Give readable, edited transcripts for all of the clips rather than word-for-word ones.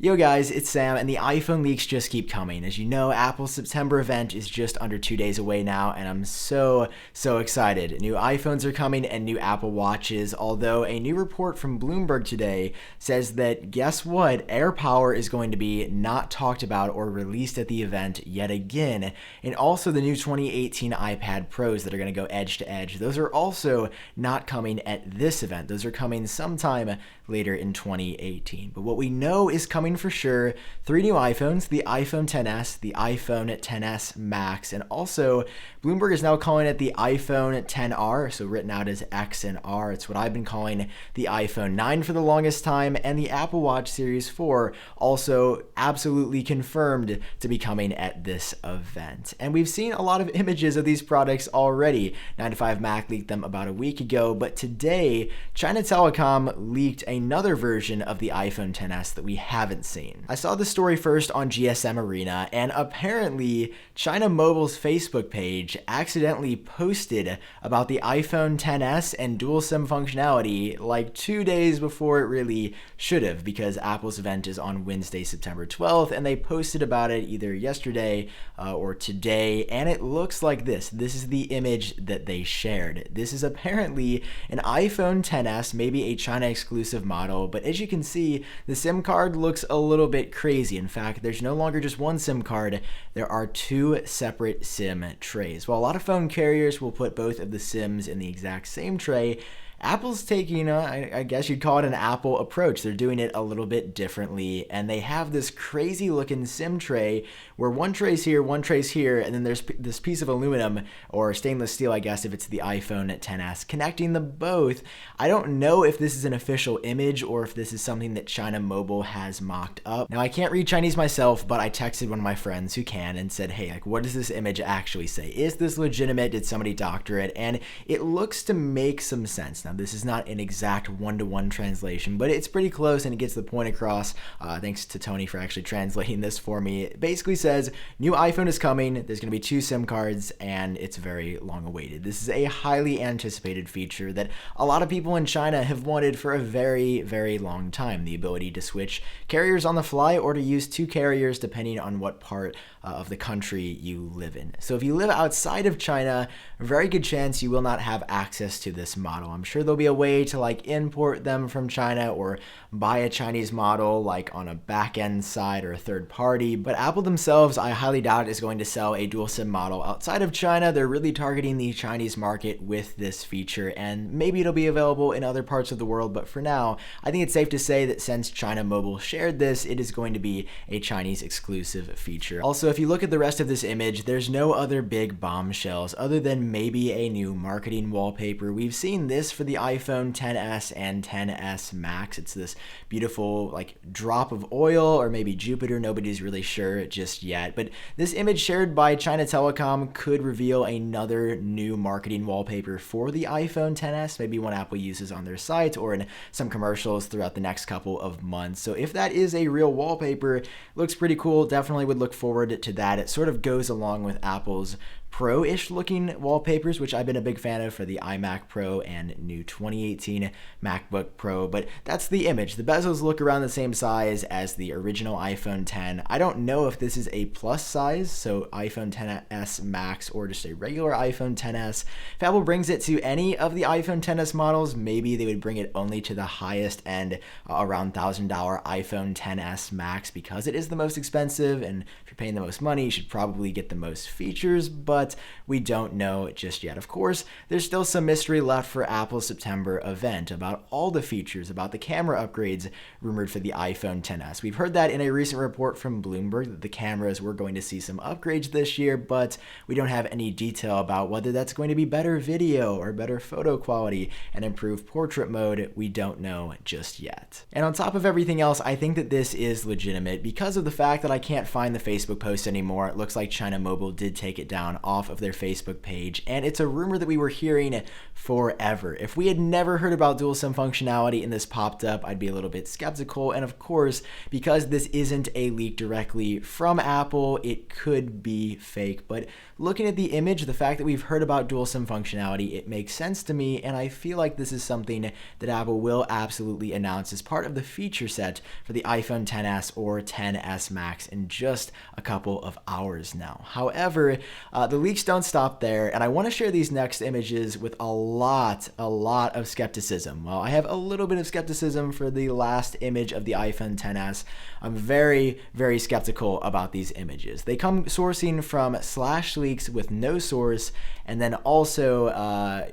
Yo guys, it's Sam, and the iPhone leaks just keep coming. As you know, Apple's September event is just under 2 days away now, and I'm so excited. New iPhones are coming and new Apple Watches, although a new report from Bloomberg today says that, guess what, AirPower is going to be not talked about or released at the event yet again, and also the new 2018 iPad Pros that are going to go edge to edge. Those are also not coming at this event. Those are coming sometime later in 2018. But what we know is coming for sure: 3 new iPhones, the iPhone XS, the iPhone XS Max, and also Bloomberg is now calling it the iPhone XR, so written out as X and R. It's what I've been calling the iPhone 9 for the longest time, and the Apple Watch Series 4 also absolutely confirmed to be coming at this event. And we've seen a lot of images of these products already. 9to5Mac leaked them about a week ago, but today China Telecom leaked another version of the iPhone XS that we haven't seen. I saw the story first on GSM Arena, and apparently China Mobile's Facebook page accidentally posted about the iPhone XS and dual SIM functionality like 2 days before it really should have, because Apple's event is on Wednesday, September 12th, and they posted about it either yesterday or today, and it looks like this. This is the image that they shared. This is apparently an iPhone XS, maybe a China exclusive model, but as you can see, the SIM card looks a little bit crazy. In fact, there's no longer just one SIM card, there are 2 separate SIM trays. While a lot of phone carriers will put both of the SIMs in the exact same tray, Apple's taking, I guess you'd call it an Apple approach. They're doing it a little bit differently, and they have this crazy looking SIM tray where one tray's here, and then there's this piece of aluminum or stainless steel, I guess, if it's the iPhone XS, connecting them both. I don't know if this is an official image or if this is something that China Mobile has mocked up. Now, I can't read Chinese myself, but I texted one of my friends who can and said, hey, like, what does this image actually say? Is this legitimate? Did somebody doctor it? And it looks to make some sense. Now, this is not an exact one-to-one translation, but it's pretty close and it gets the point across. Thanks to Tony for actually translating this for me. It basically says, new iPhone is coming, there's going to be 2 SIM cards, and it's very long awaited. This is a highly anticipated feature that a lot of people in China have wanted for a very long time. The ability to switch carriers on the fly or to use 2 carriers depending on what part of the country you live in. So if you live outside of China, a very good chance you will not have access to this model. I'm sure there'll be a way to like import them from China or buy a Chinese model like on a back-end side or a third party, but Apple themselves, I highly doubt, is going to sell a dual SIM model outside of China. They're really targeting the Chinese market with this feature, and maybe it'll be available in other parts of the world, but for now, I think it's safe to say that since China Mobile shared this, it is going to be a Chinese exclusive feature. Also, if you look at the rest of this image, there's no other big bombshells other than maybe a new marketing wallpaper. We've seen this for the iPhone XS and XS Max. It's this beautiful like drop of oil, or maybe Jupiter, nobody's really sure just yet. But this image shared by China Telecom could reveal another new marketing wallpaper for the iPhone XS, maybe one Apple uses on their site or in some commercials throughout the next couple of months. So if that is a real wallpaper, it looks pretty cool. Definitely would look forward to that. It sort of goes along with Apple's Pro-ish looking wallpapers, which I've been a big fan of for the iMac Pro and new 2018 MacBook Pro, but that's the image. The bezels look around the same size as the original iPhone X. I don't know if this is a plus size, so iPhone XS Max, or just a regular iPhone XS. If Apple brings it to any of the iPhone XS models, maybe they would bring it only to the highest end, around $1,000 iPhone XS Max, because it is the most expensive, and if you're paying the most money, you should probably get the most features, but we don't know just yet. Of course, there's still some mystery left for Apple's September event about all the features, about the camera upgrades rumored for the iPhone XS. We've heard that in a recent report from Bloomberg that the cameras were going to see some upgrades this year, but we don't have any detail about whether that's going to be better video or better photo quality and improved portrait mode. We don't know just yet. And on top of everything else, I think that this is legitimate because of the fact that I can't find the Facebook post anymore. It looks like China Mobile did take it down off of their Facebook page, and it's a rumor that we were hearing forever. If we had never heard about dual SIM functionality and this popped up, I'd be a little bit skeptical, and of course, because this isn't a leak directly from Apple, it could be fake. But looking at the image, the fact that we've heard about dual SIM functionality, it makes sense to me, and I feel like this is something that Apple will absolutely announce as part of the feature set for the iPhone XS or XS Max in just a couple of hours now. However, the leaks don't stop there, and I want to share these next images with a lot of skepticism. While I have a little bit of skepticism for the last image of the iPhone XS, I'm very skeptical about these images. They come sourcing from /leaks with no source, and then also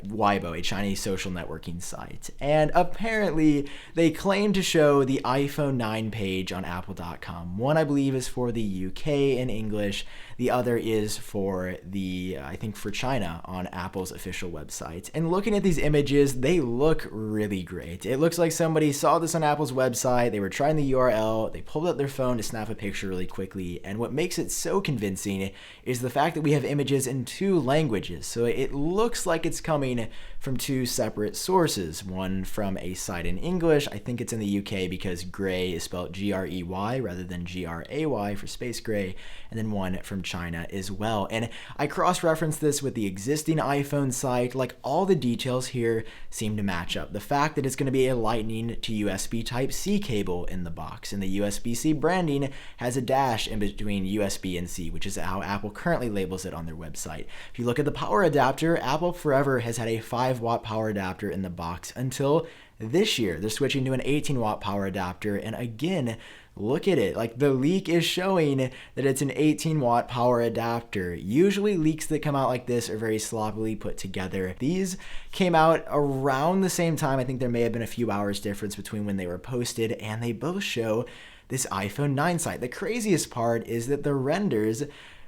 Weibo, a Chinese social networking site. And apparently, they claim to show the iPhone 9 page on apple.com. One, I believe, is for the UK in English. The other is for I think for China on Apple's official website. And looking at these images, they look really great. It looks like somebody saw this on Apple's website, they were trying the URL, they pulled out their phone to snap a picture really quickly. And what makes it so convincing is the fact that we have images in two languages. So it looks like it's coming from two separate sources. One from a site in English, I think it's in the UK because gray is spelled Grey rather than Gray for space gray, and then one from China as well. And I cross-referenced this with the existing iPhone site. Like, all the details here seem to match up. The fact that it's going to be a Lightning to USB Type-C cable in the box, and the USB-C branding has a dash in between USB and C, which is how Apple currently labels it on their website. If you look at the power adapter, Apple forever has had a 5-watt power adapter in the box until this year. They're switching to an 18-watt power adapter, and again, look at it. Like, the leak is showing that it's an 18-watt power adapter. Usually leaks that come out like this are very sloppily put together. These came out around the same time. I think there may have been a few hours difference between when they were posted, and they both show this iPhone 9 site. The craziest part is that the renders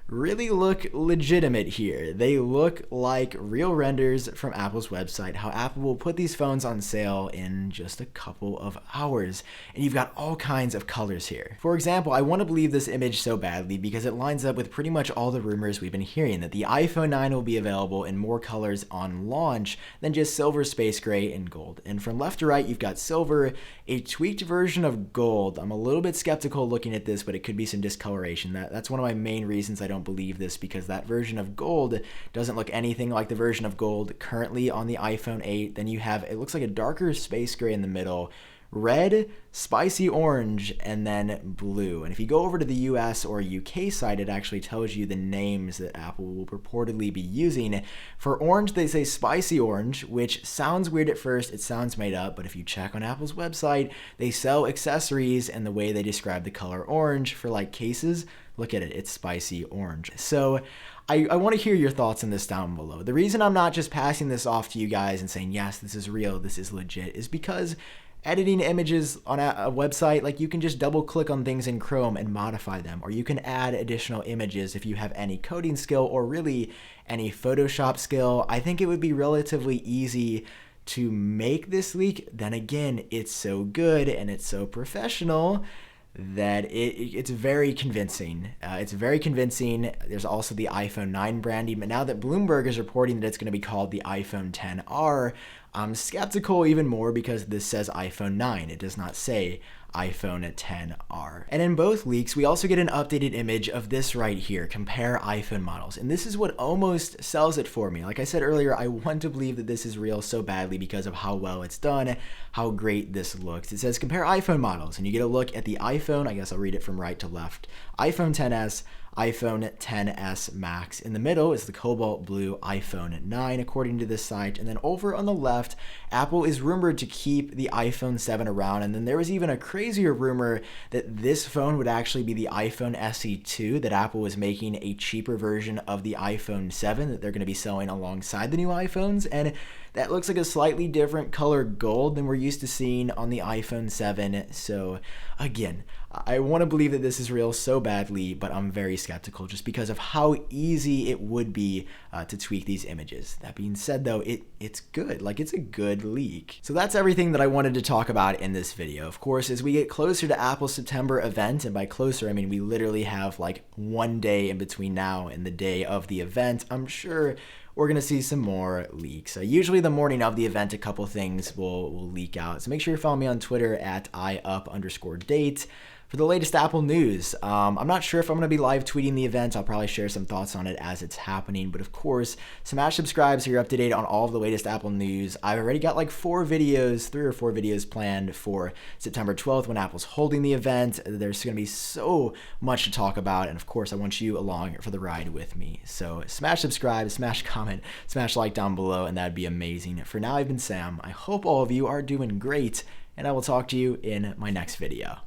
really look legitimate here. They look like real renders from Apple's website, how Apple will put these phones on sale in just a couple of hours. And you've got all kinds of colors here. For example, I want to believe this image so badly because it lines up with pretty much all the rumors we've been hearing, that the iPhone 9 will be available in more colors on launch than just silver, space gray, and gold. And from left to right, you've got silver, a tweaked version of gold. I'm a little bit skeptical looking at this, but it could be some discoloration. That's one of my main reasons I don't believe this, because that version of gold doesn't look anything like the version of gold currently on the iPhone 8. Then you have, it looks like a darker space gray in the middle, red, spicy orange, and then blue. And if you go over to the US or UK side, it actually tells you the names that Apple will purportedly be using. For orange, they say spicy orange, which sounds weird at first. It sounds made up, but if you check on Apple's website, they sell accessories, and the way they describe the color orange for like cases, look at it, it's spicy orange. So I want to hear your thoughts on this down below. The reason I'm not just passing this off to you guys and saying, yes, this is real, this is legit, is because editing images on a website, like, you can just double click on things in Chrome and modify them, or you can add additional images if you have any coding skill or really any Photoshop skill. I think it would be relatively easy to make this leak. Then again, it's so good and it's so professional that it's very convincing. It's very convincing. There's also the iPhone 9 branding, but now that Bloomberg is reporting that it's going to be called the iPhone XR, I'm skeptical even more because this says iPhone 9. It does not say iPhone XR. And in both leaks, we also get an updated image of this right here, compare iPhone models. And this is what almost sells it for me. Like I said earlier, I want to believe that this is real so badly because of how well it's done, how great this looks. It says compare iPhone models, and you get a look at the iPhone, I guess I'll read it from right to left, iPhone XS, iPhone XS Max. In the middle is the cobalt blue iPhone 9, according to this site. And then over on the left, Apple is rumored to keep the iPhone 7 around. And then there was even a crazier rumor that this phone would actually be the iPhone SE2, that Apple was making a cheaper version of the iPhone 7 that they're going to be selling alongside the new iPhones. And that looks like a slightly different color gold than we're used to seeing on the iPhone 7. So again, I want to believe that this is real so badly, but I'm very skeptical just because of how easy it would be to tweak these images. That being said though, it's good. Like, it's a good leak. So that's everything that I wanted to talk about in this video. Of course, as we get closer to Apple's September event, and by closer, I mean we literally have like one day in between now and the day of the event, I'm sure we're going to see some more leaks. Usually the morning of the event, a couple things will leak out. So make sure you follow me on Twitter at iup_date for the latest Apple news. I'm not sure if I'm going to be live tweeting the event. I'll probably share some thoughts on it as it's happening. But of course, smash subscribe so you're up to date on all of the latest Apple news. I've already got like 3 or 4 videos planned for September 12th when Apple's holding the event. There's going to be so much to talk about. And of course, I want you along for the ride with me. So smash subscribe, smash comment, smash like down below, and that'd be amazing. For now, I've been Sam. I hope all of you are doing great, and I will talk to you in my next video.